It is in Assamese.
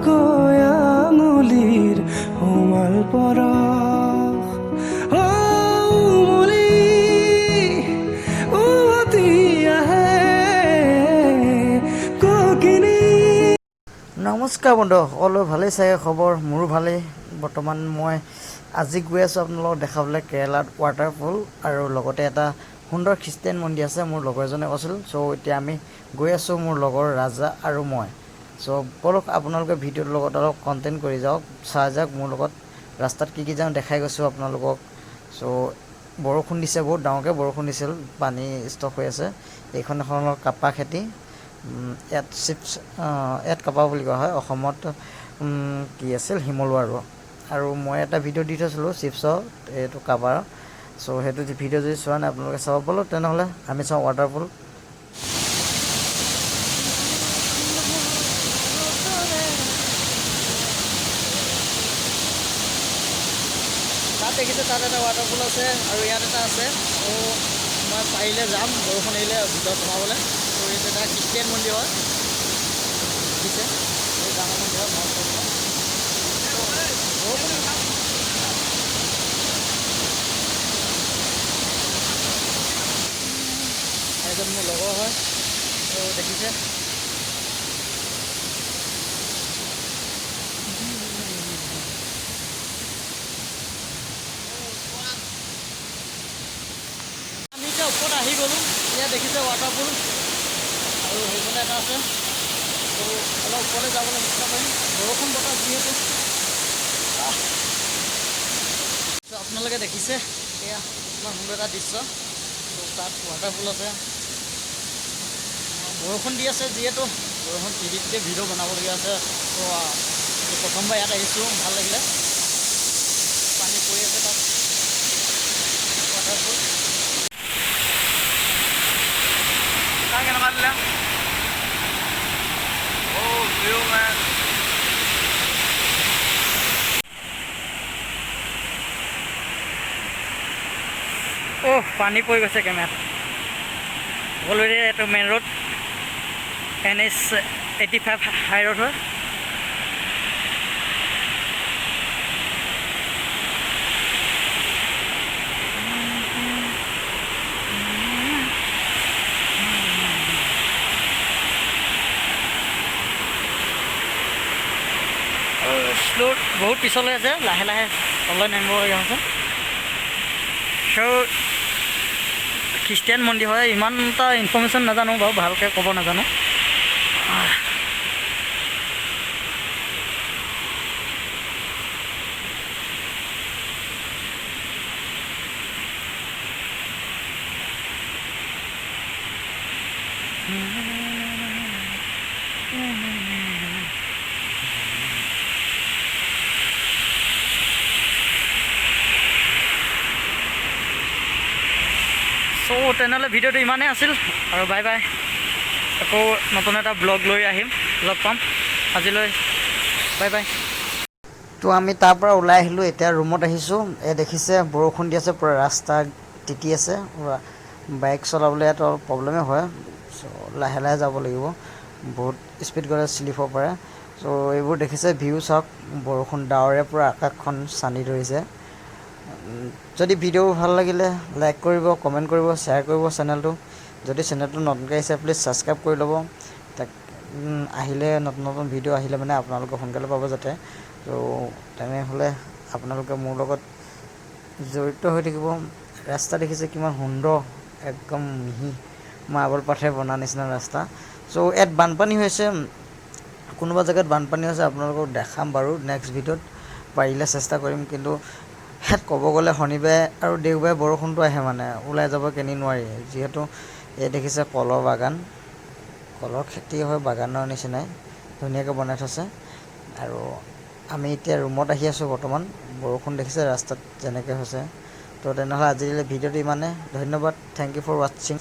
কৈ আঙুলিৰ কোমল পৰশ উমলি উভতি আহে কোকিনী। নমস্কাৰ বন্ধু, সকলো ভালেই চাগে খবৰ? মোৰো ভালেই। বৰ্তমান মই আজি গৈ আছোঁ আপোনালোকক দেখাবলৈ কেৰেলাত ৱাটাৰফল আৰু লগতে এটা সুন্দৰ খ্ৰীষ্টিয়ান মন্দিৰ আছে। মোৰ লগৰ এজনে কৈছিল। চ' এতিয়া আমি গৈ আছোঁ, মোৰ লগৰ ৰাজা আৰু মই। চ' বলক আপোনালোকে ভিডিঅ'টোৰ লগত অলপ কণ্টেণ্ট কৰি যাওক, চাই যাওক মোৰ লগত ৰাস্তাত কি যাওঁ দেখাই গৈছোঁ আপোনালোকক। চ' বৰষুণ দিছে, বহুত ডাঙৰকৈ বৰষুণ দিছিল, পানী ষ্টক হৈ আছে। এইখন এখন কাপা খেতি, ইয়াত ইয়াত কাপা বুলি কোৱা হয়। অসমত কি আছিল শিমলুৱা আৰু মই এটা ভিডিঅ' দি থৈছিলোঁ চিপছৰ, এইটো কাবাৰ। চ' সেইটো ভিডিঅ' যদি চোৱা নাই আপোনালোকে চাব। ব'লো তেনেহ'লে আমি চাওঁ ৱাটাৰফল। তাত দেখিছে, তাত এটা ৱাটাৰফল আছে আৰু ইয়াত এটা আছে। ত' মই পাৰিলে যাম, বৰষুণ আহিলে ভিতৰত সোমাবলৈ। ত' এইটো এটা খ্ৰীষ্টিয়ান মন্দিৰ হয়, দেখিছে এই ডাঙৰ মন্দিৰ হয়। এজন মোৰ লগৰ হয়। ত' দেখিছে আমি এতিয়া ওপৰত আহি গ'লোঁ। ইয়াত দেখিছে ৱাটাৰফল আৰু সেইফালে এটা আছে। ত' অলপ ওপৰলৈ যাবলৈ চেষ্টা কৰিম, বৰষুণ বতৰ যিহেতু। আপোনালোকে দেখিছে এয়া ইমান সুন্দৰ এটা দৃশ্য। ত' তাত ৱাটাৰফল আছে, বৰষুণ দি আছে যিহেতু, বৰষুণ টিভিতে ভিডিঅ' বনাবলগীয়া আছে। ত' প্ৰথমবাৰ ইয়াত আহিছোঁ, ভাল লাগিলে। পানী পৰি আছে তাত ৱাটাৰফল। কেনেকুৱা দিলে পানী পৰি গৈছে কেমেৰাত। অলৰেডি এইটো মেইন ৰোড, NH 85 হাই ৰোড হয়। শ্ল' বহুত পিছলৈ আছে, লাহে লাহে তললৈ নামিবলগীয়া হৈছে। চ' খ্ৰীষ্টিয়ান মন্দিৰ হয়, ইমান এটা ইনফৰ্মেশ্যন নাজানো বাৰু, ভালকৈ ক'ব নাজানো। চ' তেনেহ'লে ভিডিঅ'টো ইমানেই আছিল আৰু বাই বাই। আকৌ নতুন এটা ব্লগ লৈ আহিম, লগ পাম। আজিলৈ বাই বাই। তো আমি তাৰ পৰা ওলাই আহিলোঁ, এতিয়া ৰুমত আহিছোঁ। এই দেখিছে বৰষুণ দি আছে, পূৰা ৰাস্তা তিতি আছে। বাইক চলাবলৈ ইয়াত অলপ প্ৰব্লেমেই হয়। চ' লাহে লাহে যাব লাগিব, বহুত স্পীড গ'লে শ্লিপ হ'ব পাৰে। চ' এইবোৰ দেখিছে ভিউ চাওক, বৰষুণ ডাৱৰে পূৰা আকাশখন চানি ধৰিছে। যদি ভিডিঅ' ভাল লাগিলে লাইক কৰিব, কমেণ্ট কৰিব, শ্বেয়াৰ কৰিব চেনেলটো। যদি চেনেলটো নতুনকৈ আহিছে প্লিজ ছাবস্ক্ৰাইব কৰি ল'ব। তাক আহিলে নতুন নতুন ভিডিঅ' আহিলে মানে আপোনালোকে সোনকালে পাব যাতে। ত' তেনেহ'লে আপোনালোকে মোৰ লগত জড়িত হৈ থাকিব। ৰাস্তা দেখিছে কিমান সুন্দৰ, একদম মিহি মাৰ্বল পাথৰে বনা নিচিনা ৰাস্তা। চ' ইয়াত বানপানী হৈছে, কোনোবা জেগাত বানপানী হৈছে, আপোনালোকক দেখাম বাৰু নেক্সট ভিডিঅ'ত, পাৰিলে চেষ্টা কৰিম। কিন্তু ইয়াত ক'ব গ'লে শনিবাৰে আৰু দেওবাৰে বৰষুণটো আহে, মানে ওলাই যাব কেনি নোৱাৰি। যিহেতু এই দেখিছে কলৰ বাগান, কলৰ খেতি হয়, বাগানৰ নিচিনাই ধুনীয়াকৈ বনাই থৈছে। আৰু আমি এতিয়া ৰুমত আহি আছোঁ বৰ্তমান। বৰষুণ দেখিছে ৰাস্তাত যেনেকৈ হৈছে। তো তেনেহ'লে আজিলৈ ভিডিঅ'টো ইমানে। ধন্যবাদ, থেংক ইউ ফৰ ৱাটছিং।